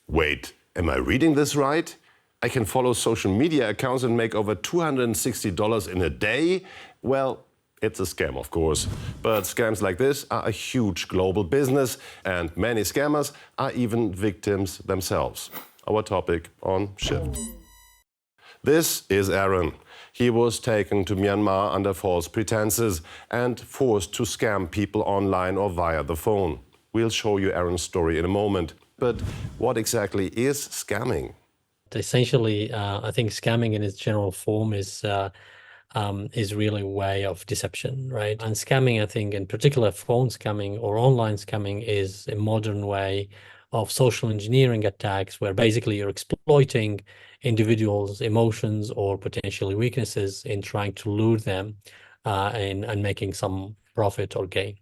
Wait, am I reading this right? I can follow social media accounts and make over $260 in a day? Well, it's a scam, of course. But scams like this are a huge global business, and many scammers are even victims themselves. Our topic on Shift. This is Aaron. He was taken to Myanmar under false pretenses and forced to scam people online or via the phone. We'll show you Aaron's story in a moment. But what exactly is scamming? Essentially, I think scamming in its general form is really a way of deception, right? And scamming, I think, in particular phone scamming or online scamming, is a modern way of social engineering attacks where basically you're exploiting individuals' emotions or potentially weaknesses in trying to lure them and making some profit or gain.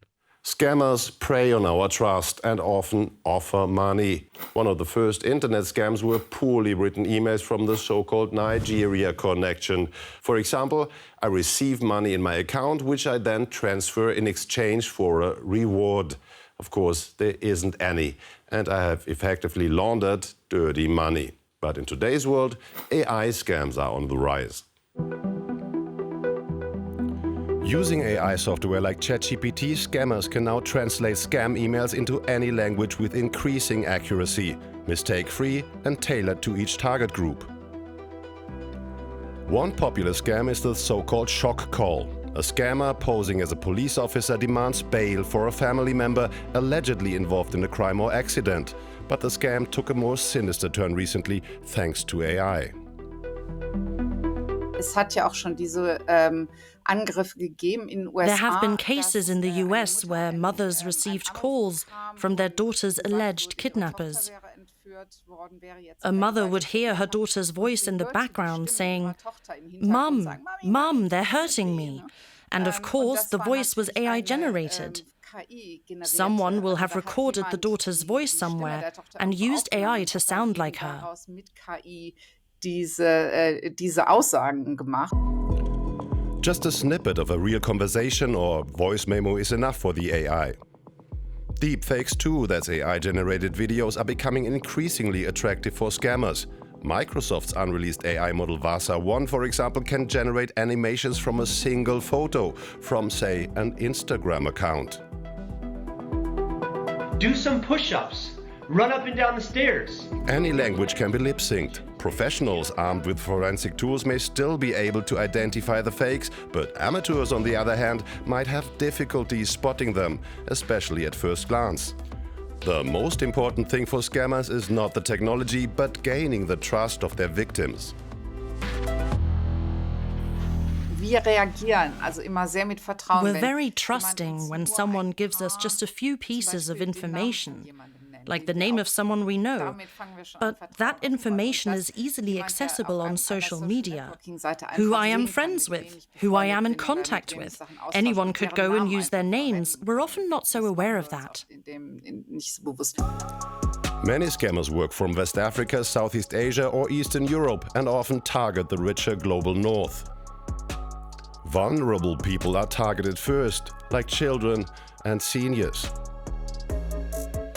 Scammers prey on our trust and often offer money. One of the first internet scams were poorly written emails from the so-called Nigeria connection. For example, I receive money in my account, which I then transfer in exchange for a reward. Of course, there isn't any, and I have effectively laundered dirty money. But in today's world, AI scams are on the rise. Using AI software like ChatGPT, scammers can now translate scam emails into any language with increasing accuracy, mistake-free and tailored to each target group. One popular scam is the so-called shock call. A scammer posing as a police officer demands bail for a family member allegedly involved in a crime or accident. But the scam took a more sinister turn recently thanks to AI. Es hat ja auch schon diese Angriffe gegeben in USA. There have been cases in the US where mothers received calls from their daughter's alleged kidnappers. A mother would hear her daughter's voice in the background saying, "Mum, Mum, they're hurting me." And of course, the voice was AI generated. Someone will have recorded the daughter's voice somewhere and used AI to sound like her. Diese Aussagen gemacht. Just a snippet of a real conversation or voice memo is enough for the AI. Deepfakes too, that's AI-generated videos, are becoming increasingly attractive for scammers. Microsoft's unreleased AI model Vasa 1, for example, can generate animations from a single photo from, say, an Instagram account. Do some push-ups. Run up and down the stairs. Any language can be lip-synced. Professionals armed with forensic tools may still be able to identify the fakes, but amateurs, on the other hand, might have difficulty spotting them, especially at first glance. The most important thing for scammers is not the technology, but gaining the trust of their victims. Wir reagieren also immer sehr mit Vertrauen. We're very trusting when someone gives us just a few pieces of information, like the name of someone we know. But that information is easily accessible on social media. Who I am friends with, who I am in contact with. Anyone could go and use their names. We're often not so aware of that. Many scammers work from West Africa, Southeast Asia or Eastern Europe and often target the richer global north. Vulnerable people are targeted first, like children and seniors.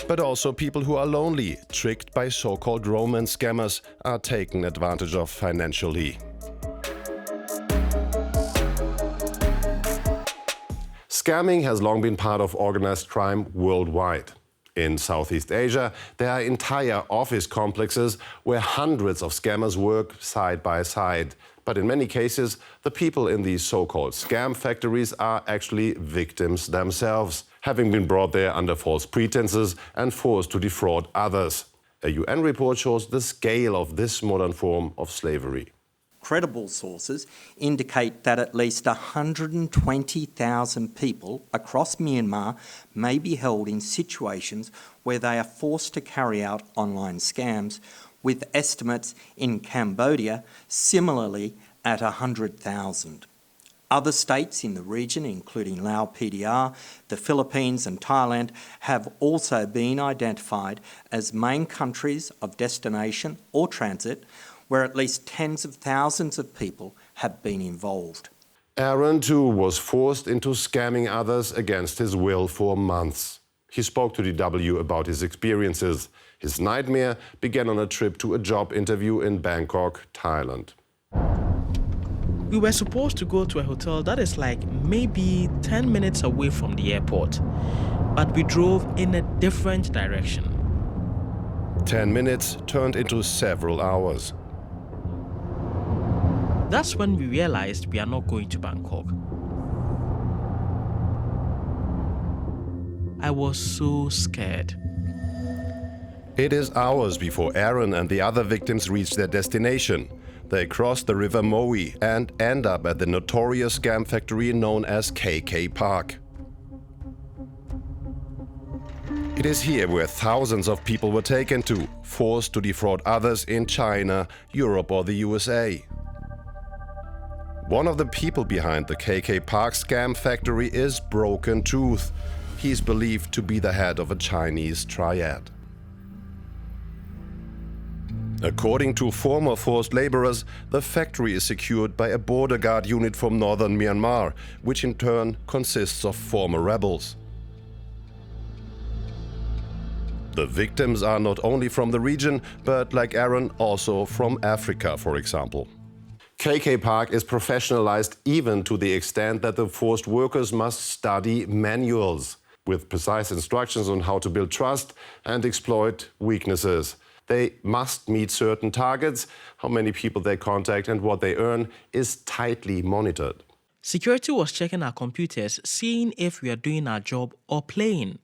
But also people who are lonely, tricked by so-called romance scammers, are taken advantage of financially. Scamming has long been part of organized crime worldwide. In Southeast Asia, there are entire office complexes where hundreds of scammers work side by side. But in many cases, the people in these so-called scam factories are actually victims themselves, having been brought there under false pretenses and forced to defraud others. A UN report shows the scale of this modern form of slavery. Credible sources indicate that at least 120,000 people across Myanmar may be held in situations where they are forced to carry out online scams, with estimates in Cambodia similarly at 100,000. Other states in the region, including Laos PDR, the Philippines and Thailand, have also been identified as main countries of destination or transit where at least tens of thousands of people have been involved. Aaron, too, was forced into scamming others against his will for months. He spoke to DW about his experiences. His nightmare began on a trip to a job interview in Bangkok, Thailand. We were supposed to go to a hotel that is like maybe 10 minutes away from the airport, but we drove in a different direction. 10 minutes turned into several hours. That's when we realized we are not going to Bangkok. I was so scared. It is hours before Aaron and the other victims reach their destination. They cross the river Moe and end up at the notorious scam factory known as KK Park. It is here where thousands of people were taken to, forced to defraud others in China, Europe or the USA. One of the people behind the KK Park scam factory is Broken Tooth. He is believed to be the head of a Chinese triad. According to former forced laborers, the factory is secured by a border guard unit from northern Myanmar, which in turn consists of former rebels. The victims are not only from the region, but like Aaron, also from Africa, for example. KK Park is professionalized even to the extent that the forced workers must study manuals with precise instructions on how to build trust and exploit weaknesses. They must meet certain targets. How many people they contact and what they earn is tightly monitored. Security was checking our computers, seeing if we are doing our job or playing.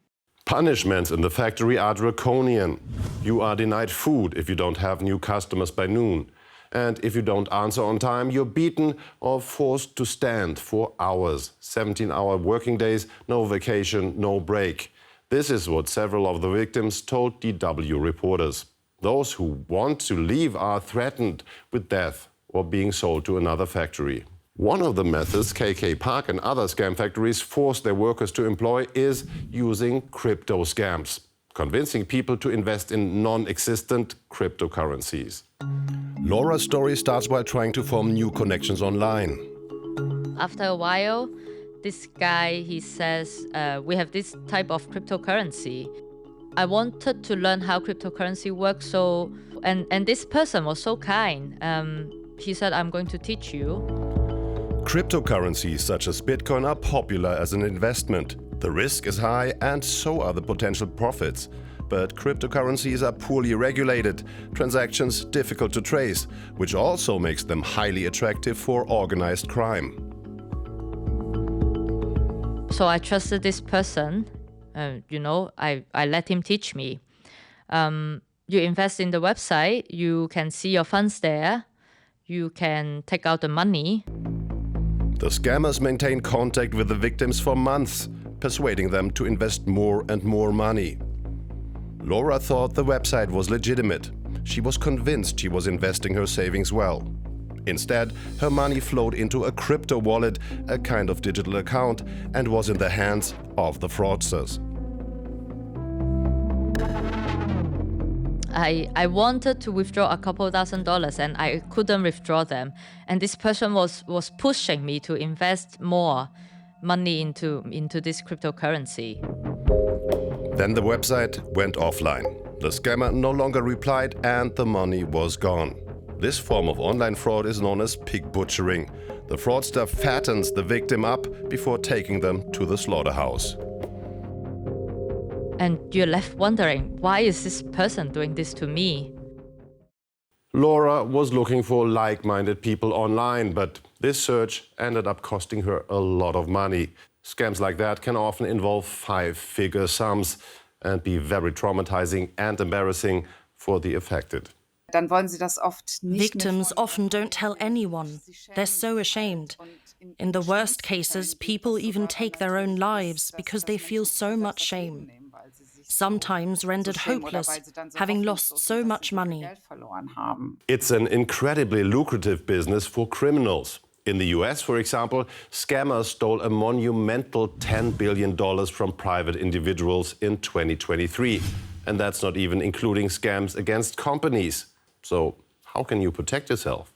Punishments in the factory are draconian. You are denied food if you don't have new customers by noon. And if you don't answer on time, you're beaten or forced to stand for hours. 17-hour working days, no vacation, no break. This is what several of the victims told DW reporters. Those who want to leave are threatened with death or being sold to another factory. One of the methods KK Park and other scam factories force their workers to employ is using crypto scams, convincing people to invest in non-existent cryptocurrencies. Laura's story starts while trying to form new connections online. After a while, this guy, he says, we have this type of cryptocurrency. I wanted to learn how cryptocurrency works, and this person was so kind. He said, I'm going to teach you. Cryptocurrencies such as Bitcoin are popular as an investment. The risk is high and so are the potential profits. But cryptocurrencies are poorly regulated, transactions difficult to trace, which also makes them highly attractive for organized crime. So I trusted this person. I let him teach me. You invest in the website, you can see your funds there, you can take out the money. The scammers maintain contact with the victims for months, persuading them to invest more and more money. Laura thought the website was legitimate. She was convinced she was investing her savings well. Instead, her money flowed into a crypto wallet, a kind of digital account, and was in the hands of the fraudsters. I wanted to withdraw a couple $1,000 and I couldn't withdraw them. And this person was pushing me to invest more money into this cryptocurrency. Then the website went offline. The scammer no longer replied and the money was gone. This form of online fraud is known as pig butchering. The fraudster fattens the victim up before taking them to the slaughterhouse. And you're left wondering, why is this person doing this to me? Laura was looking for like-minded people online, but this search ended up costing her a lot of money. Scams like that can often involve 5-figure sums and be very traumatizing and embarrassing for the affected. Victims often don't tell anyone. They're so ashamed. In the worst cases, people even take their own lives because they feel so much shame. Sometimes rendered hopeless, having lost so much money. It's an incredibly lucrative business for criminals. In the US, for example, scammers stole a monumental $10 billion from private individuals in 2023. And that's not even including scams against companies. So how can you protect yourself?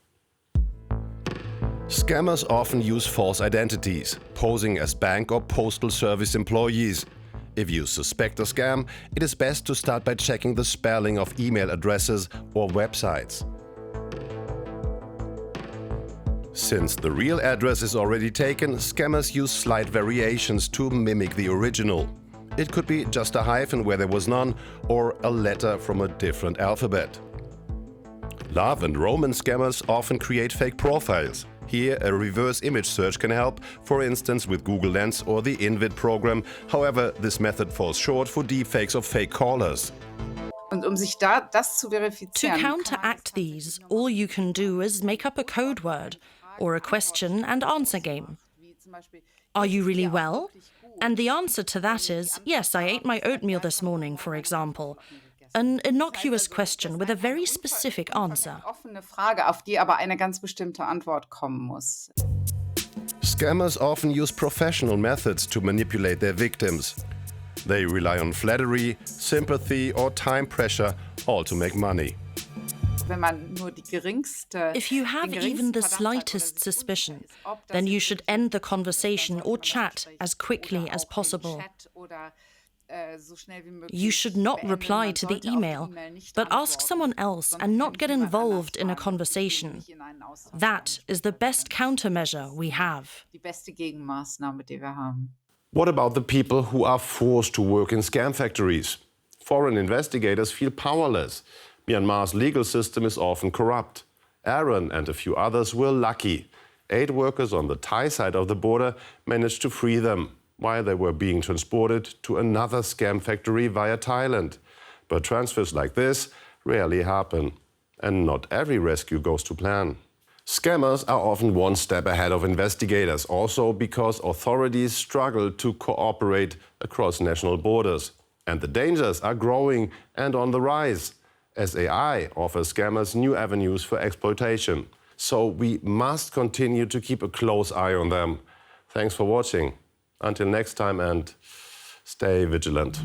Scammers often use false identities, posing as bank or postal service employees. If you suspect a scam, it is best to start by checking the spelling of email addresses or websites. Since the real address is already taken, scammers use slight variations to mimic the original. It could be just a hyphen where there was none, or a letter from a different alphabet. Love and romance scammers often create fake profiles. Here, a reverse image search can help, for instance with Google Lens or the Invid program. However, this method falls short for deepfakes of fake callers. To counteract these, all you can do is make up a code word or a question and answer game. Are you really well? And the answer to that is, yes, I ate my oatmeal this morning, for example. An innocuous question with a very specific answer. Scammers often use professional methods to manipulate their victims. They rely on flattery, sympathy or time pressure, all to make money. If you have even the slightest suspicion, then you should end the conversation or chat as quickly as possible. You should not reply to the email, but ask someone else and not get involved in a conversation. That is the best countermeasure we have. What about the people who are forced to work in scam factories? Foreign investigators feel powerless. Myanmar's legal system is often corrupt. Aaron and a few others were lucky. 8 workers on the Thai side of the border managed to free them, while they were being transported to another scam factory via Thailand. But transfers like this rarely happen. And not every rescue goes to plan. Scammers are often one step ahead of investigators, also because authorities struggle to cooperate across national borders. And the dangers are growing and on the rise, as AI offers scammers new avenues for exploitation. So we must continue to keep a close eye on them. Thanks for watching. Until next time, and stay vigilant.